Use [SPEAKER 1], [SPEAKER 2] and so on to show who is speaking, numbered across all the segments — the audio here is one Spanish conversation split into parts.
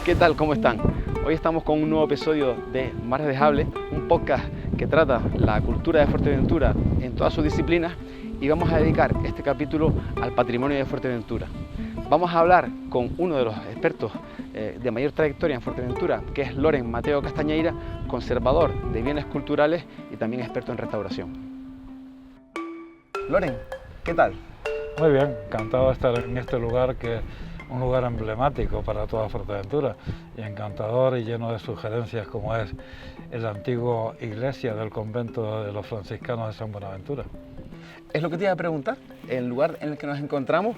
[SPEAKER 1] ¿Qué tal? ¿Cómo están? Hoy estamos con un nuevo episodio de Mar Dejable, un podcast que trata la cultura de Fuerteventura en todas sus disciplinas, y vamos a dedicar este capítulo al patrimonio de Fuerteventura. Vamos a hablar con uno de los expertos de mayor trayectoria en Fuerteventura, que es Loren Mateo Castañeira, conservador de bienes culturales y también experto en restauración. Loren, ¿qué tal?
[SPEAKER 2] Muy bien, encantado de estar en este lugar, que es un lugar emblemático para toda Fuerteventura y encantador y lleno de sugerencias, como es la antigua iglesia del convento de los franciscanos de San Buenaventura.
[SPEAKER 1] Es lo que te iba a preguntar, el lugar en el que nos encontramos,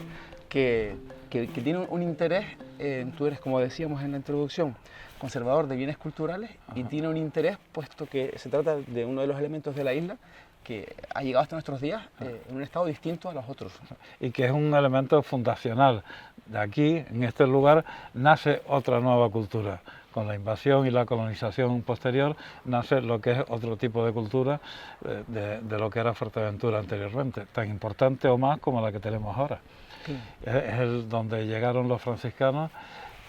[SPEAKER 1] que tiene un interés, tú eres, como decíamos en la introducción, conservador de bienes culturales. Ajá. Y tiene un interés puesto que se trata de uno de los elementos de la isla que ha llegado hasta nuestros días en un estado distinto a los otros.
[SPEAKER 2] Y que es un elemento fundacional. De aquí, en este lugar, nace otra nueva cultura. Con la invasión y la colonización posterior nace lo que es otro tipo de cultura de lo que era Fuerteventura anteriormente, tan importante o más como la que tenemos ahora. Sí. Es donde llegaron los franciscanos,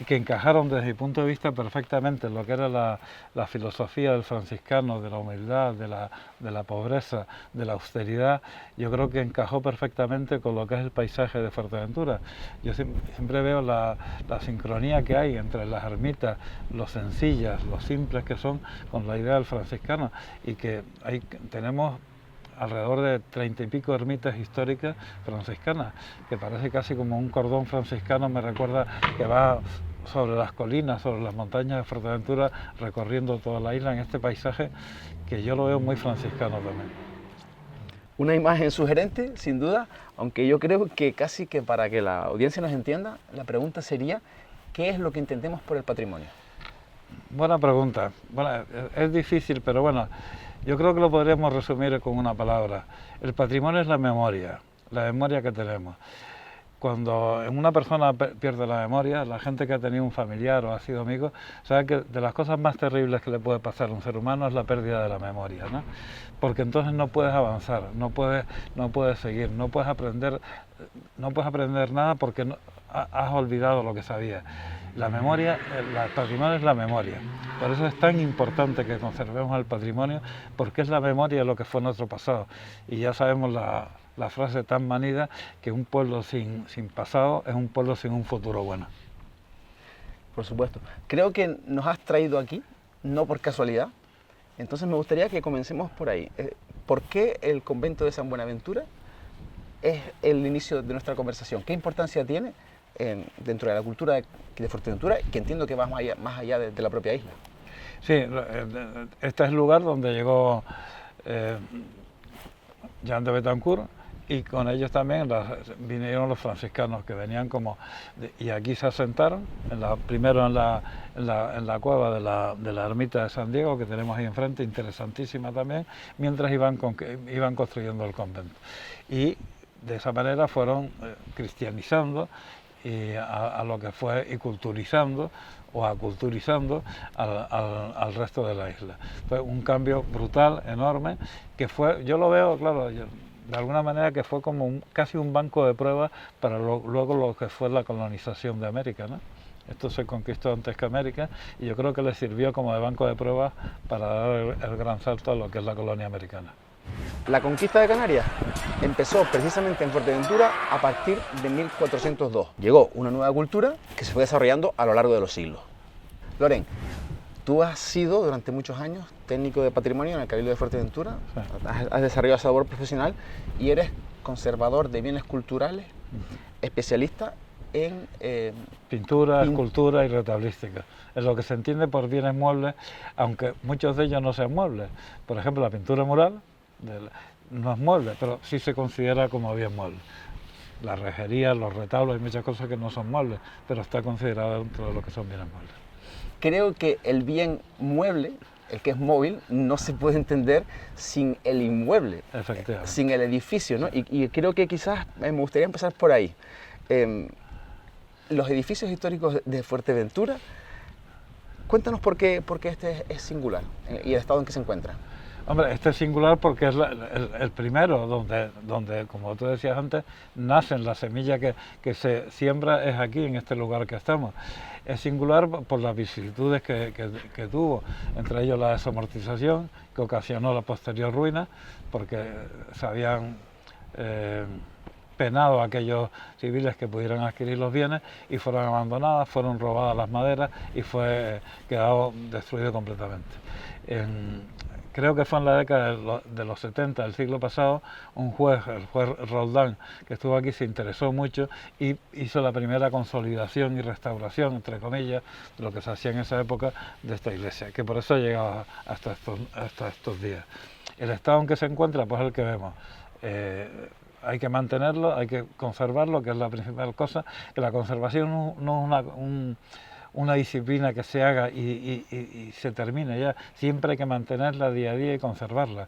[SPEAKER 2] que encajaron desde mi punto de vista perfectamente en lo que era la filosofía del franciscano, de la humildad, de la pobreza, de la austeridad. Yo creo que encajó perfectamente con lo que es el paisaje de Fuerteventura. Yo siempre veo la sincronía que hay entre las ermitas, lo sencillas, lo simples que son, con la idea del franciscano, y que ahí tenemos alrededor de 30 y pico ermitas históricas franciscanas, que parece casi como un cordón franciscano. Me recuerda que va sobre las colinas, sobre las montañas de Fuerteventura, recorriendo toda la isla en este paisaje que yo lo veo muy franciscano también.
[SPEAKER 1] Una imagen sugerente, sin duda, aunque yo creo que casi que para que la audiencia nos entienda, la pregunta sería: ¿qué es lo que entendemos por el patrimonio?
[SPEAKER 2] Buena pregunta. Bueno, es difícil, pero bueno, yo creo que lo podríamos resumir con una palabra. El patrimonio es la memoria que tenemos. Cuando una persona pierde la memoria, la gente que ha tenido un familiar o ha sido amigo, sabe que de las cosas más terribles que le puede pasar a un ser humano es la pérdida de la memoria, ¿no? Porque entonces no puedes avanzar, no puedes seguir, no puedes aprender nada porque has olvidado lo que sabías. La memoria, el patrimonio es la memoria. Por eso es tan importante que conservemos el patrimonio, porque es la memoria de lo que fue nuestro pasado. Y ya sabemos la frase tan manida, que un pueblo sin pasado es un pueblo sin un futuro bueno.
[SPEAKER 1] Por supuesto. Creo que nos has traído aquí, no por casualidad. Entonces me gustaría que comencemos por ahí. ¿Por qué el convento de San Buenaventura es el inicio de nuestra conversación? ¿Qué importancia tiene dentro de la cultura de Fuerteventura, que entiendo que va más allá de la propia isla?
[SPEAKER 2] Sí, este es el lugar donde llegó Jean de Betancourt, y con ellos también vinieron los franciscanos, que venían y aquí se asentaron, primero en la cueva de la ermita de San Diego, que tenemos ahí enfrente, interesantísima también, mientras iban construyendo el convento. Y de esa manera fueron cristianizando a lo que fue, y culturizando o aculturizando al resto de la isla. Fue un cambio brutal, enorme, que fue, yo lo veo, claro, de alguna manera que fue como casi un banco de pruebas para luego lo que fue la colonización de América, ¿no? Esto se conquistó antes que América, y yo creo que le sirvió como de banco de pruebas para dar el gran salto a lo que es la colonia americana.
[SPEAKER 1] La conquista de Canarias empezó precisamente en Fuerteventura a partir de 1402. Llegó una nueva cultura que se fue desarrollando a lo largo de los siglos. Loren, tú has sido durante muchos años técnico de patrimonio en el Cabildo de Fuerteventura. Sí. Has desarrollado esa labor profesional y eres conservador de bienes culturales, especialista en
[SPEAKER 2] pintura, escultura y retablística. Es lo que se entiende por bienes muebles, aunque muchos de ellos no sean muebles. Por ejemplo, la pintura mural no es mueble, pero sí se considera como bien mueble. La rejería, los retablos, hay muchas cosas que no son muebles, pero está considerado dentro de lo que son bienes muebles.
[SPEAKER 1] Creo que el bien mueble, el que es móvil, no se puede entender sin el inmueble, sin el edificio, ¿no? Y creo que quizás me gustaría empezar por ahí. Los edificios históricos de Fuerteventura, cuéntanos por qué este es singular y el estado en que se encuentra.
[SPEAKER 2] Hombre, este es singular porque es el primero donde, como tú decías antes, nacen la semilla que se siembra es aquí, en este lugar que estamos. Es singular por las vicisitudes que tuvo, entre ellos la desamortización, que ocasionó la posterior ruina, porque se habían penado a aquellos civiles que pudieran adquirir los bienes y fueron abandonadas, fueron robadas las maderas y fue quedado destruido completamente. Creo que fue en la década de los 70 del siglo pasado, un juez, el juez Roldán, que estuvo aquí, se interesó mucho y hizo la primera consolidación y restauración, entre comillas, de lo que se hacía en esa época de esta iglesia, que por eso ha llegado hasta estos días. El estado en que se encuentra, pues es el que vemos. Hay que mantenerlo, hay que conservarlo, que es la principal cosa, que la conservación no es una disciplina que se haga y se termine ya, siempre hay que mantenerla día a día y conservarla.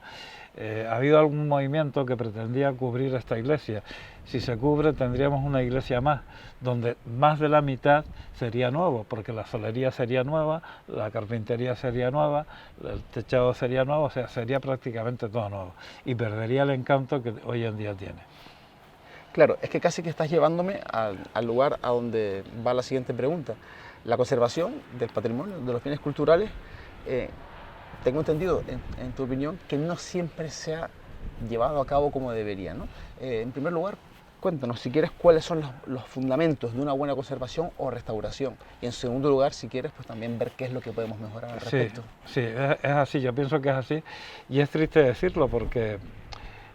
[SPEAKER 2] Ha habido algún movimiento que pretendía cubrir esta iglesia. Si se cubre tendríamos una iglesia más, donde más de la mitad sería nuevo, porque la solería sería nueva, la carpintería sería nueva, el techado sería nuevo, o sea, sería prácticamente todo nuevo y perdería el encanto que hoy en día tiene.
[SPEAKER 1] Claro, es que casi que estás llevándome al lugar a donde va la siguiente pregunta. La conservación del patrimonio, de los bienes culturales, tengo entendido, en tu opinión, que no siempre se ha llevado a cabo como debería, ¿no? En primer lugar, cuéntanos, si quieres, cuáles son los fundamentos de una buena conservación o restauración. Y en segundo lugar, si quieres, pues también ver qué es lo que podemos mejorar al respecto.
[SPEAKER 2] Sí, es así, yo pienso que es así. Y es triste decirlo porque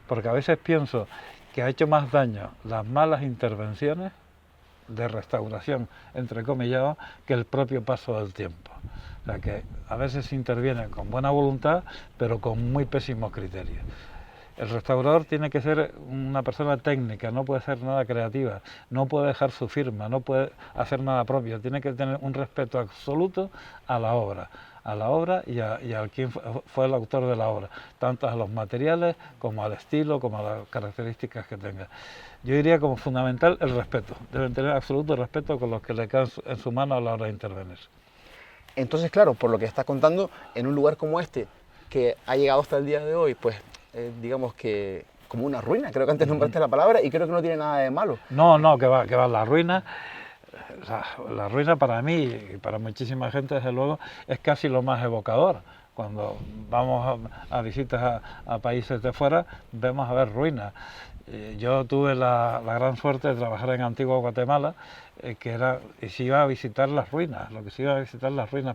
[SPEAKER 2] a veces pienso que ha hecho más daño las malas intervenciones de restauración, entre comillas, que el propio paso del tiempo. O sea que a veces se interviene con buena voluntad, pero con muy pésimos criterios. El restaurador tiene que ser una persona técnica, no puede ser nada creativa, no puede dejar su firma, no puede hacer nada propio, tiene que tener un respeto absoluto a la obra y a quien fue el autor de la obra, tanto a los materiales como al estilo, como a las características que tenga. Yo diría como fundamental el respeto, deben tener absoluto respeto con los que le caen en su mano a la hora de intervenir.
[SPEAKER 1] Entonces, claro, por lo que estás contando, en un lugar como este, que ha llegado hasta el día de hoy, pues digamos que como una ruina, creo que antes nombraste la palabra y creo que no tiene nada de malo.
[SPEAKER 2] No, que va la ruina. La ruina para mí y para muchísima gente, desde luego, es casi lo más evocador. Cuando vamos a visitas a países de fuera, vemos a ver ruinas. Yo tuve la gran suerte de trabajar en Antigua Guatemala, y se iba a visitar las ruinas,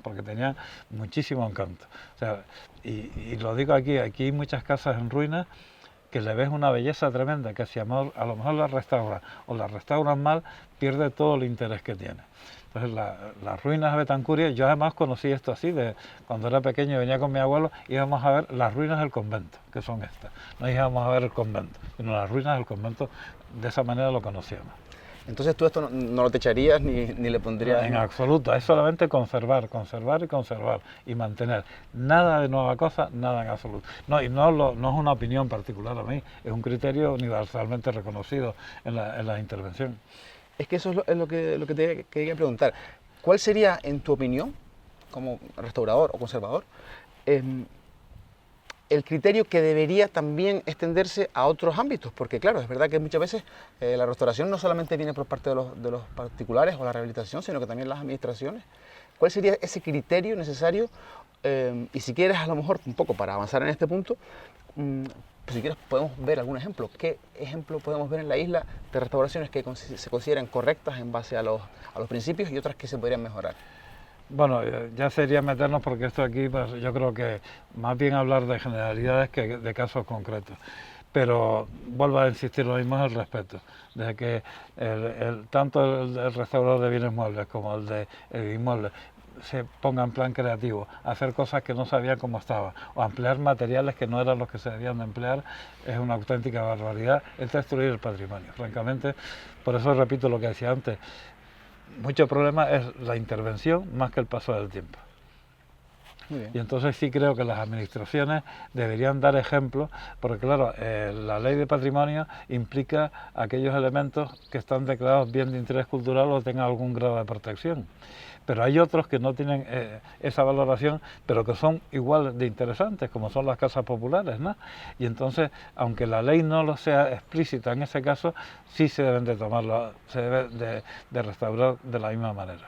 [SPEAKER 2] porque tenían muchísimo encanto. O sea, y lo digo aquí hay muchas casas en ruinas que le ves una belleza tremenda, que si a lo mejor la restauran o la restauran mal, pierde todo el interés que tiene. Entonces las ruinas de Betancuria, yo además conocí esto así, cuando era pequeño venía con mi abuelo, íbamos a ver las ruinas del convento, que son estas. No íbamos a ver el convento, sino las ruinas del convento, de esa manera lo conocíamos.
[SPEAKER 1] Entonces tú esto no lo techarías ni le pondrías...
[SPEAKER 2] En absoluto, es solamente conservar y mantener. Nada de nueva cosa, nada en absoluto. No, y no es una opinión particular a mí, es un criterio universalmente reconocido en la intervención.
[SPEAKER 1] Es que eso es lo que te quería preguntar. ¿Cuál sería, en tu opinión, como restaurador o conservador, el criterio que debería también extenderse a otros ámbitos? Porque claro, es verdad que muchas veces la restauración no solamente viene por parte de los particulares o la rehabilitación, sino que también las administraciones. ¿Cuál sería ese criterio necesario? Y si quieres, a lo mejor, un poco para avanzar en este punto, pues si quieres podemos ver algún ejemplo. ¿Qué ejemplo podemos ver en la isla de restauraciones que se consideran correctas en base a los principios y otras que se podrían mejorar?
[SPEAKER 2] Bueno, ya sería meternos porque esto aquí, pues, yo creo que más bien hablar de generalidades que de casos concretos. Pero vuelvo a insistir, lo mismo es el respeto. Desde que tanto el restaurador de bienes muebles como el de inmuebles se ponga en plan creativo, hacer cosas que no sabían cómo estaban, o emplear materiales que no eran los que se debían de emplear, es una auténtica barbaridad, es destruir el patrimonio, francamente. Por eso repito lo que decía antes, mucho problema es la intervención más que el paso del tiempo.
[SPEAKER 1] Muy bien.
[SPEAKER 2] Y entonces sí creo que las administraciones deberían dar ejemplo, porque claro, la ley de patrimonio implica aquellos elementos que están declarados bien de interés cultural o tengan algún grado de protección. Pero hay otros que no tienen esa valoración, pero que son igual de interesantes, como son las casas populares, ¿no? Y entonces, aunque la ley no lo sea explícita en ese caso, sí se deben de tomarlo, se debe de restaurar de la misma manera.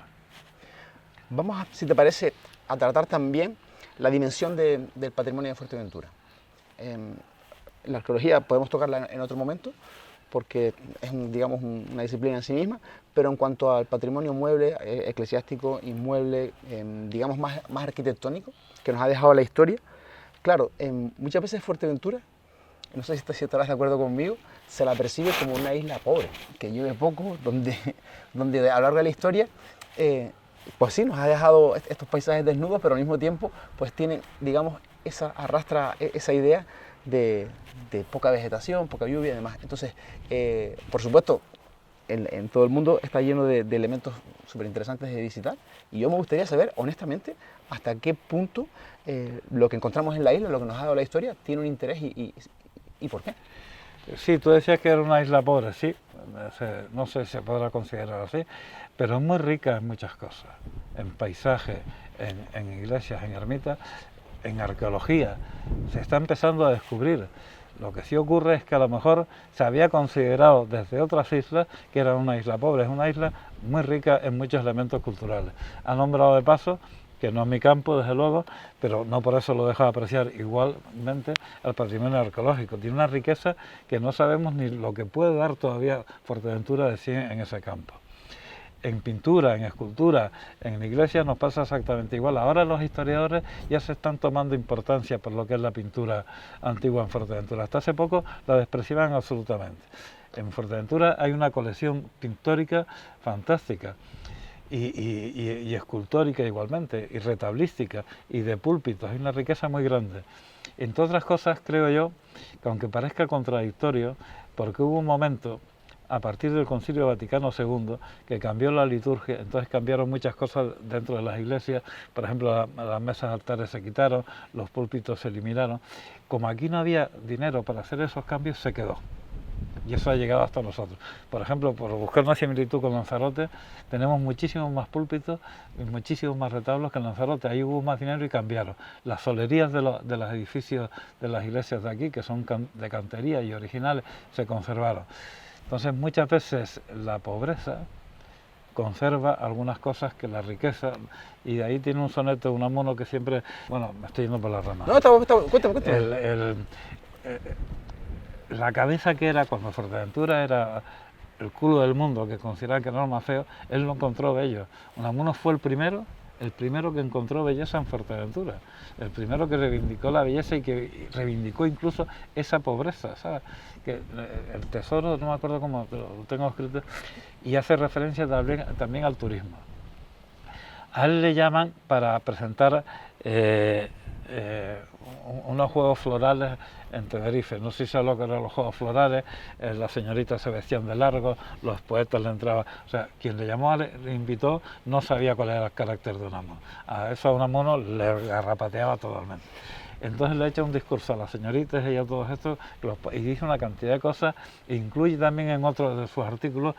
[SPEAKER 1] Vamos, si te parece, a tratar también la dimensión del patrimonio de Fuerteventura. La arqueología podemos tocarla en otro momento, porque es digamos, una disciplina en sí misma, pero en cuanto al patrimonio mueble, eclesiástico, inmueble, digamos más arquitectónico, que nos ha dejado la historia, claro, muchas veces Fuerteventura, no sé si estarás de acuerdo conmigo, se la percibe como una isla pobre, que llueve poco, donde a lo largo de la historia, pues sí, nos ha dejado estos paisajes desnudos, pero al mismo tiempo, pues tienen, digamos, arrastra esa idea de poca vegetación, poca lluvia y demás. Entonces, por supuesto, en todo el mundo está lleno de elementos súper interesantes de visitar, y yo me gustaría saber, honestamente, hasta qué punto lo que encontramos en la isla, lo que nos ha dado la historia, tiene un interés y por qué.
[SPEAKER 2] Sí, tú decías que era una isla pobre, sí, no sé si se podrá considerar así, pero es muy rica en muchas cosas, en paisaje, en iglesias, en ermitas, en arqueología. Se está empezando a descubrir. Lo que sí ocurre es que a lo mejor se había considerado desde otras islas que era una isla pobre. Es una isla muy rica en muchos elementos culturales. Ha nombrado de paso, que no es mi campo desde luego, pero no por eso lo dejo de apreciar igualmente, el patrimonio arqueológico. Tiene una riqueza que no sabemos ni lo que puede dar todavía Fuerteventura de sí en ese campo. En pintura, en escultura, en iglesias nos pasa exactamente igual. Ahora los historiadores ya se están tomando importancia por lo que es la pintura antigua en Fuerteventura. Hasta hace poco la despreciaban absolutamente. En Fuerteventura hay una colección pictórica fantástica y escultórica igualmente, y retablística, y de púlpitos. Hay una riqueza muy grande. Entre otras cosas, creo yo, que aunque parezca contradictorio, porque hubo un momento a partir del Concilio Vaticano II, que cambió la liturgia, entonces cambiaron muchas cosas dentro de las iglesias, por ejemplo, las mesas altares se quitaron, los púlpitos se eliminaron. Como aquí no había dinero para hacer esos cambios, se quedó. Y eso ha llegado hasta nosotros. Por ejemplo, por buscar una similitud con Lanzarote, tenemos muchísimos más púlpitos y muchísimos más retablos que en Lanzarote. Ahí hubo más dinero y cambiaron. Las solerías de los edificios de las iglesias de aquí, que son de cantería y originales, se conservaron. Entonces muchas veces la pobreza conserva algunas cosas que la riqueza, y de ahí tiene un soneto, un Unamuno que siempre, bueno, me estoy yendo por la rama.
[SPEAKER 1] No, cuéntame.
[SPEAKER 2] La cabeza que era cuando Fuerteventura era el culo del mundo, que consideraban que no era más feo, él lo encontró bello. Unamuno fue el primero que encontró belleza en Fuerteventura, el primero que reivindicó la belleza y que reivindicó incluso esa pobreza, ¿sabes? Que el tesoro, no me acuerdo cómo, pero lo tengo escrito, y hace referencia también al turismo. A él le llaman para presentar unos juegos florales en Tenerife. No sé si sabes lo que eran los juegos florales, las señoritas se vestían de largo, los poetas le entraban, o sea, quien le llamó, le invitó, no sabía cuál era el carácter de Unamuno. A eso a Unamuno le garrapateaba totalmente. Entonces le echa un discurso a las señoritas y a todos estos, y dice una cantidad de cosas, incluye también en otro de sus artículos,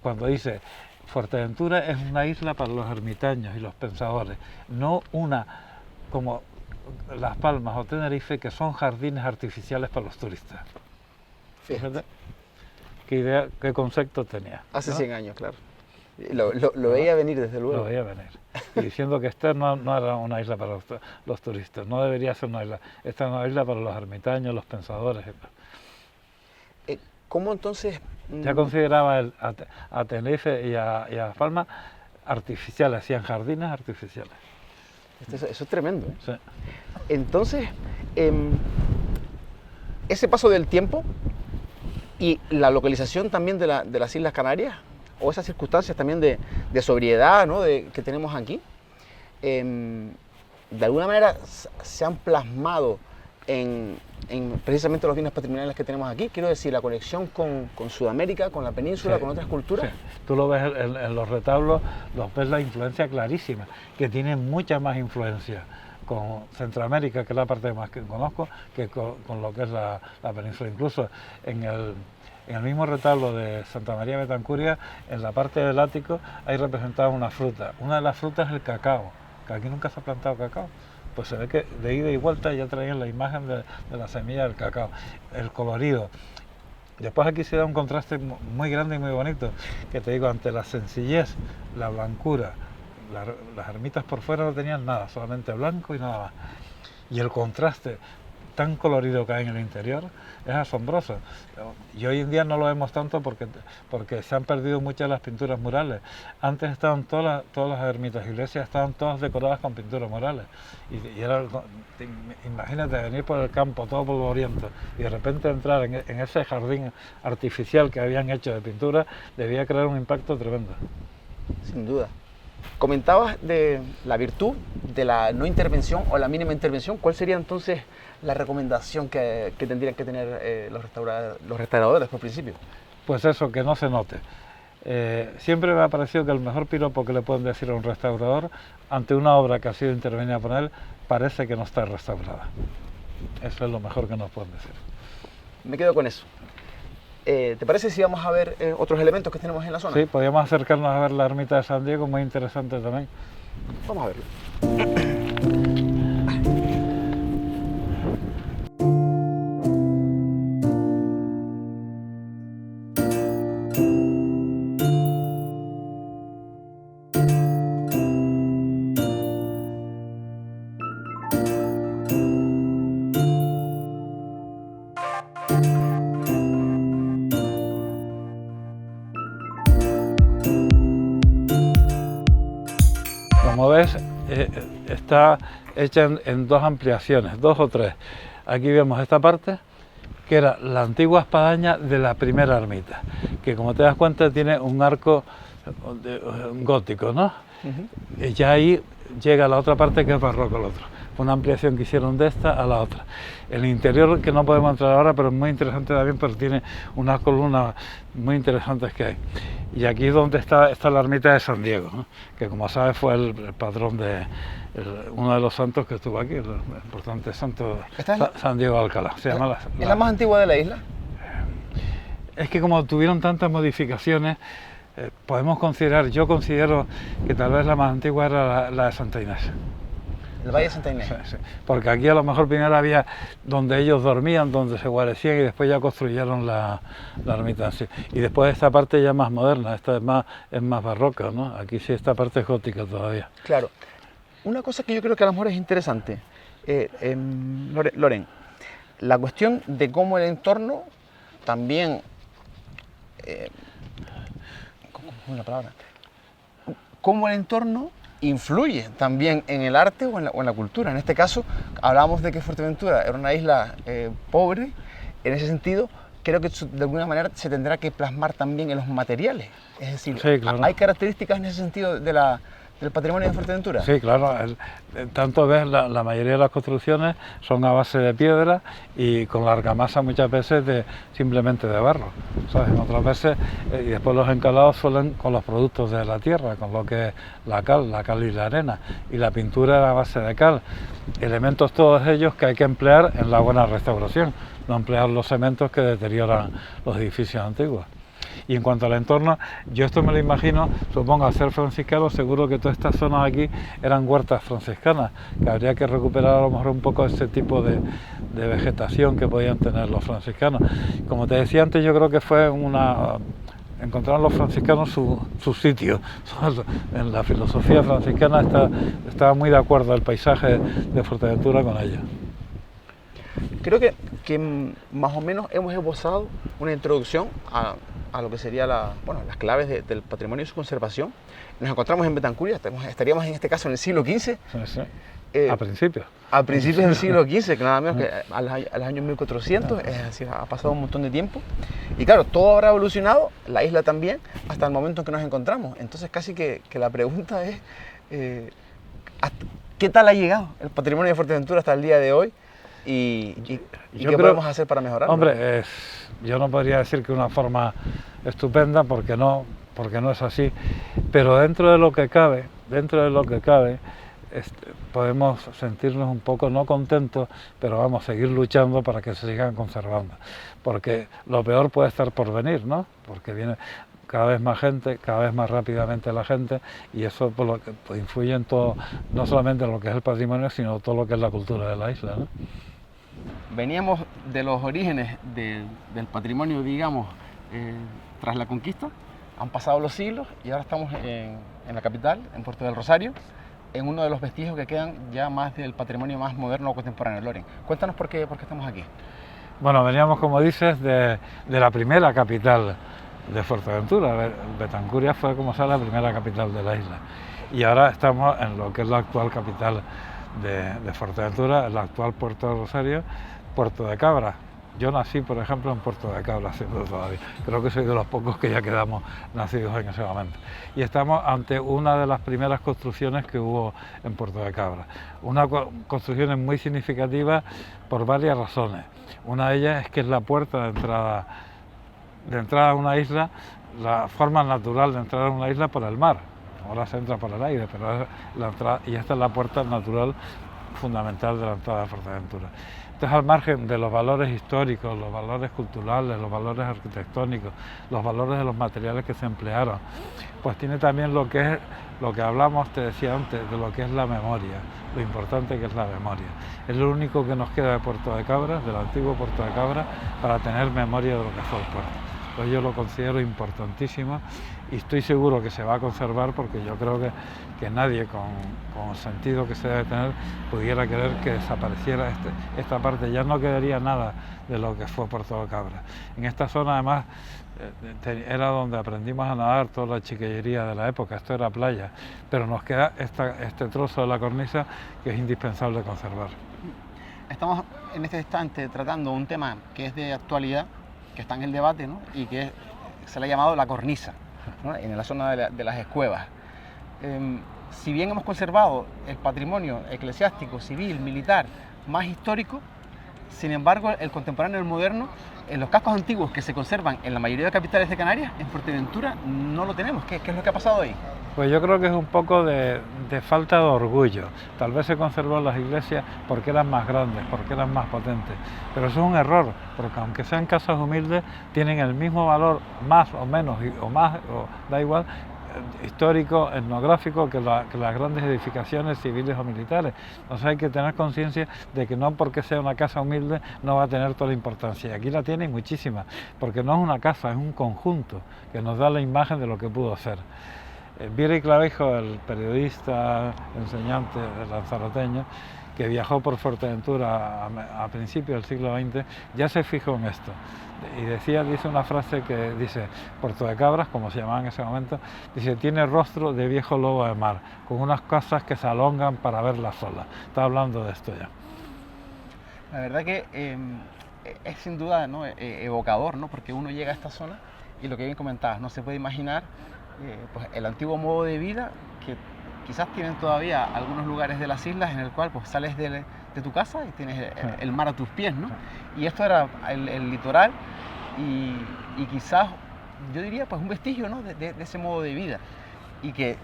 [SPEAKER 2] cuando dice: Fuerteventura es una isla para los ermitaños y los pensadores, no una como Las Palmas o Tenerife, que son jardines artificiales para los turistas.
[SPEAKER 1] Fíjate.
[SPEAKER 2] ¿Qué idea, qué concepto tenía?
[SPEAKER 1] Hace
[SPEAKER 2] ¿no?
[SPEAKER 1] 100 años, claro. Lo veía venir, desde luego.
[SPEAKER 2] Lo veía venir. Y diciendo que esta no era una isla para los turistas, no debería ser una isla. Esta es una isla para los ermitaños, los pensadores.
[SPEAKER 1] ¿Cómo entonces...?
[SPEAKER 2] Ya consideraba a Tenerife y a Las Palmas artificiales, hacían jardines artificiales.
[SPEAKER 1] Eso es tremendo, ¿eh?
[SPEAKER 2] Sí.
[SPEAKER 1] Entonces, ese paso del tiempo y la localización también de las Islas Canarias, o esas circunstancias también de sobriedad, ¿no?, que tenemos aquí, de alguna manera se han plasmado en precisamente los bienes patrimoniales que tenemos aquí. Quiero decir, la conexión con Sudamérica, con la península,
[SPEAKER 2] Sí,
[SPEAKER 1] con otras culturas.
[SPEAKER 2] sí. Tú lo ves en los retablos, los ves la influencia clarísima, que tienen mucha más influencia con Centroamérica, que es la parte más que conozco, que con lo que es la península. Incluso en el mismo retablo de Santa María Betancuria, en la parte del ático, hay representada una fruta. Una de las frutas es el cacao, que aquí nunca se ha plantado cacao. Pues se ve que de ida y vuelta ya traían la imagen de la semilla del cacao, el colorido. Después aquí se da un contraste muy grande y muy bonito, que te digo, ante la sencillez, la blancura, las ermitas por fuera no tenían nada, solamente blanco y nada más. Y el contraste tan colorido que hay en el interior es asombroso. Y hoy en día no lo vemos tanto porque se han perdido muchas de las pinturas murales. Antes estaban todas las ermitas y iglesias estaban todas decoradas con pinturas murales. Y era, imagínate venir por el campo todo polvoriento y de repente entrar en ese jardín artificial que habían hecho de pintura, debía crear un impacto tremendo.
[SPEAKER 1] Sin duda. Comentabas de la virtud de la no intervención o la mínima intervención. ¿Cuál sería entonces la recomendación que tendrían que tener los restauradores por principio?
[SPEAKER 2] Pues eso, que no se note. Siempre me ha parecido que el mejor piropo que le pueden decir a un restaurador ante una obra que ha sido intervenida por él, parece que no está restaurada. Eso es lo mejor que nos pueden decir.
[SPEAKER 1] Me quedo con eso. ¿Te parece si vamos a ver otros elementos que tenemos en la zona?
[SPEAKER 2] Sí, podríamos acercarnos a ver la ermita de San Diego, muy interesante también.
[SPEAKER 1] Vamos a verlo.
[SPEAKER 2] Como ves, está hecha en dos ampliaciones, dos o tres. Aquí vemos esta parte, que era la antigua espadaña de la primera ermita, que como te das cuenta tiene un arco gótico, ¿no? Y ya ahí llega la otra parte que es barroco, el otro. Una ampliación que hicieron de esta a la otra. El interior, que no podemos entrar ahora, pero es muy interesante también, porque tiene unas columnas muy interesantes que hay. Y aquí es donde está la ermita de San Diego, ¿no? Que como sabes fue el patrón de uno de los santos que estuvo aquí, el importante santo San Diego de Alcalá. Se llama
[SPEAKER 1] ¿Es la más antigua de la isla?
[SPEAKER 2] Es que como tuvieron tantas modificaciones, podemos considerar, yo considero que tal vez la más antigua era la de Santa Inés.
[SPEAKER 1] El Valle de Santa Inés.
[SPEAKER 2] Sí, sí. Porque aquí a lo mejor primero había donde ellos dormían, donde se guarecían, y después ya construyeron la ermita en sí. Y después esta parte ya más moderna, esta es más barroca, ¿no? Aquí sí esta parte es gótica todavía.
[SPEAKER 1] Claro. Una cosa que yo creo que a lo mejor es interesante, Loren, la cuestión de cómo el entorno también, ¿cómo es la palabra? Cómo el entorno influye también en el arte o en la cultura. En este caso, hablábamos de que Fuerteventura era una isla pobre. En ese sentido, creo que de alguna manera se tendrá que plasmar también en los materiales. Es decir,
[SPEAKER 2] sí, claro.
[SPEAKER 1] ¿Hay características en ese sentido del patrimonio de Fuerteventura?
[SPEAKER 2] Sí, claro. Tanto ves, la mayoría de las construcciones son a base de piedra y con la argamasa muchas veces simplemente de barro, ¿sabes? Otras veces, y después los encalados suelen con los productos de la tierra, con lo que es la cal y la arena, y la pintura era a base de cal. Elementos todos ellos que hay que emplear en la buena restauración, no emplear los cementos que deterioran los edificios antiguos. Y en cuanto al entorno, yo esto me lo imagino, supongo, al ser franciscano, seguro que todas estas zonas aquí eran huertas franciscanas, que habría que recuperar a lo mejor un poco ese tipo de vegetación que podían tener los franciscanos. Como te decía antes, yo creo que fue encontraron los franciscanos su sitio. En la filosofía franciscana estaba muy de acuerdo el paisaje de Fuerteventura con ello.
[SPEAKER 1] Creo que más o menos hemos esbozado una introducción a lo que sería las claves del patrimonio y su conservación. Nos encontramos en Betancuria, estaríamos en este caso en el siglo XV.
[SPEAKER 2] Sí, sí. A principios.
[SPEAKER 1] A principios del siglo XV, que nada menos que a los años 1400, es decir, ha pasado un montón de tiempo. Y claro, todo habrá evolucionado, la isla también, hasta el momento en que nos encontramos. Entonces casi que la pregunta es, ¿qué tal ha llegado el patrimonio de Fuerteventura hasta el día de hoy? ¿Y qué podemos hacer para mejorarlo?
[SPEAKER 2] Hombre, yo no podría decir que una forma estupenda, porque no es así, pero dentro de lo que cabe, podemos sentirnos un poco no contentos, pero vamos a seguir luchando para que se sigan conservando, porque lo peor puede estar por venir, ¿no? Porque viene cada vez más gente, cada vez más rápidamente la gente, y eso por lo que pues, influye en todo, no solamente en lo que es el patrimonio, sino todo lo que es la cultura de la isla, ¿no?
[SPEAKER 1] Veníamos de los orígenes del patrimonio, digamos, tras la conquista, han pasado los siglos y ahora estamos en la capital, en Puerto del Rosario, en uno de los vestigios que quedan ya más del patrimonio más moderno o contemporáneo. Loren, cuéntanos por qué estamos aquí.
[SPEAKER 2] Bueno, veníamos, como dices, de la primera capital de Fuerteventura. Betancuria fue, como sabes, la primera capital de la isla. Y ahora estamos en lo que es la actual capital de Fuerteventura, el actual Puerto de Rosario, Puerto de Cabra. Yo nací, por ejemplo, en Puerto de Cabra, siendo todavía. Creo que soy de los pocos que ya quedamos nacidos en ese momento. Y estamos ante una de las primeras construcciones que hubo en Puerto de Cabra. Una construcción muy significativa por varias razones. Una de ellas es que es la puerta de entrada a una isla, la forma natural de entrar a una isla por el mar. Ahora se entra por el aire, pero es la entrada, y esta es la puerta natural fundamental de la entrada de Fuerteventura. Entonces, al margen de los valores históricos, los valores culturales, los valores arquitectónicos, los valores de los materiales que se emplearon, pues tiene también lo que hablamos, te decía antes, de lo que es la memoria, lo importante que es la memoria. Es lo único que nos queda de Puerto de Cabra, del antiguo Puerto de Cabra, para tener memoria de lo que fue el puerto. Pues yo lo considero importantísimo y estoy seguro que se va a conservar, porque yo creo que nadie con el sentido que se debe tener pudiera querer que desapareciera esta parte. Ya no quedaría nada de lo que fue Puerto de Cabra. En esta zona, además, era donde aprendimos a nadar toda la chiquillería de la época. Esto era playa, pero nos queda este trozo de la cornisa que es indispensable conservar.
[SPEAKER 1] Estamos en este instante tratando un tema que es de actualidad, que está en el debate, ¿no? Y que se le ha llamado la cornisa, ¿no? En la zona de las Escuevas. Si bien hemos conservado el patrimonio eclesiástico, civil, militar más histórico, sin embargo el contemporáneo y el moderno, en los cascos antiguos que se conservan en la mayoría de capitales de Canarias, en Fuerteventura no lo tenemos. ¿Qué es lo que ha pasado ahí?
[SPEAKER 2] Pues yo creo que es un poco de falta de orgullo. Tal vez se conservó las iglesias porque eran más grandes, porque eran más potentes, pero eso es un error, porque aunque sean casas humildes, tienen el mismo valor, más o menos, o da igual, histórico, etnográfico, que las grandes edificaciones civiles o militares. Entonces hay que tener conciencia de que no porque sea una casa humilde no va a tener toda la importancia. Y aquí la tiene muchísima, porque no es una casa, es un conjunto que nos da la imagen de lo que pudo ser. Vieri Clavijo, el periodista, enseñante lanzaroteño, que viajó por Fuerteventura a principios del siglo XX, ya se fijó en esto. Y dice una frase que dice: Puerto de Cabras, como se llamaba en ese momento, dice, tiene rostro de viejo lobo de mar, con unas casas que se alongan para verlas solas. Está hablando de esto ya.
[SPEAKER 1] La verdad que es sin duda, ¿no? Evocador, ¿no? Porque uno llega a esta zona y lo que bien comentabas, no se puede imaginar pues el antiguo modo de vida que quizás tienen todavía algunos lugares de las islas, en el cual pues sales de tu casa y tienes el mar a tus pies, ¿no? Y esto era el litoral y quizás yo diría pues un vestigio, ¿no? de ese modo de vida, y que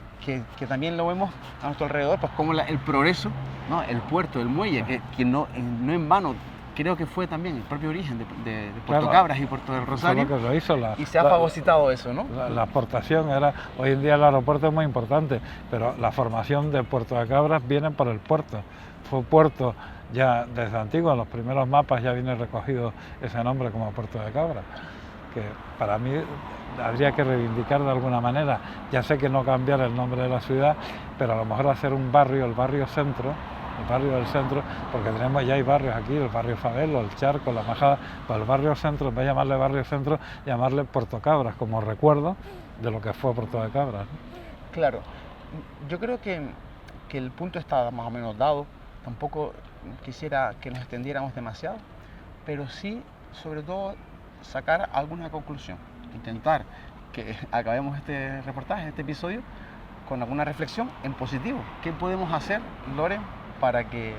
[SPEAKER 1] también lo vemos a nuestro alrededor, pues como el progreso, ¿no? El puerto, el muelle, que no en vano. Creo que fue también el propio origen de Puerto Cabras y Puerto del Rosario,
[SPEAKER 2] que lo hizo
[SPEAKER 1] y se ha fagocitado eso, ¿no?
[SPEAKER 2] La exportación era, hoy en día el aeropuerto es muy importante, pero la formación de Puerto de Cabras viene por el puerto. Fue puerto ya desde antiguo, en los primeros mapas ya viene recogido ese nombre como Puerto de Cabras, que para mí habría que reivindicar de alguna manera. Ya sé que no cambiar el nombre de la ciudad, pero a lo mejor hacer un barrio, el barrio centro, el barrio del centro, porque ya hay barrios aquí, el barrio Fabelo, el Charco, la Majada, pues el barrio centro, en vez de llamarle barrio centro, llamarle Puerto Cabras, como recuerdo de lo que fue Puerto de Cabras.
[SPEAKER 1] Claro, yo creo que el punto está más o menos dado. Tampoco quisiera que nos extendiéramos demasiado, pero sí, sobre todo, sacar alguna conclusión, intentar que acabemos este reportaje, este episodio, con alguna reflexión en positivo. ¿Qué podemos hacer, Loren, para que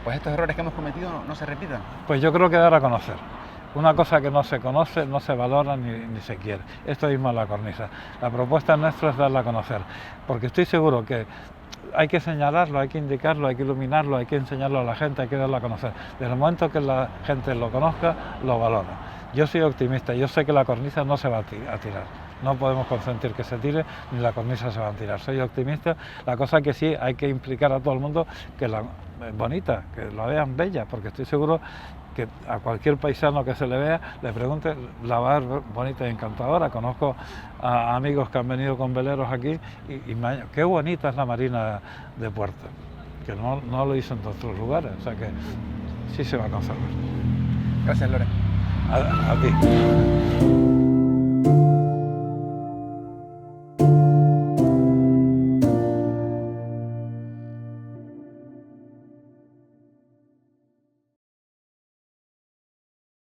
[SPEAKER 1] pues estos errores que hemos cometido no se repitan?
[SPEAKER 2] Pues yo creo que dar a conocer. Una cosa que no se conoce, no se valora ni se quiere. Esto mismo es la cornisa. La propuesta nuestra es darla a conocer, porque estoy seguro que hay que señalarlo, hay que indicarlo, hay que iluminarlo, hay que enseñarlo a la gente, hay que darlo a conocer. Desde el momento que la gente lo conozca, lo valora. Yo soy optimista, yo sé que la cornisa no se va a tirar. No podemos consentir que se tire, ni la cornisa se va a tirar. Soy optimista. La cosa que sí hay que implicar a todo el mundo que la es bonita, que la vean bella, porque estoy seguro que a cualquier paisano que se le vea, le pregunte, la va a ver bonita y encantadora. Conozco a amigos que han venido con veleros aquí y qué bonita es la marina de Puerto, que no lo hizo en otros lugares, o sea que sí se va a conservar.
[SPEAKER 1] Gracias, Loren.
[SPEAKER 2] A ti.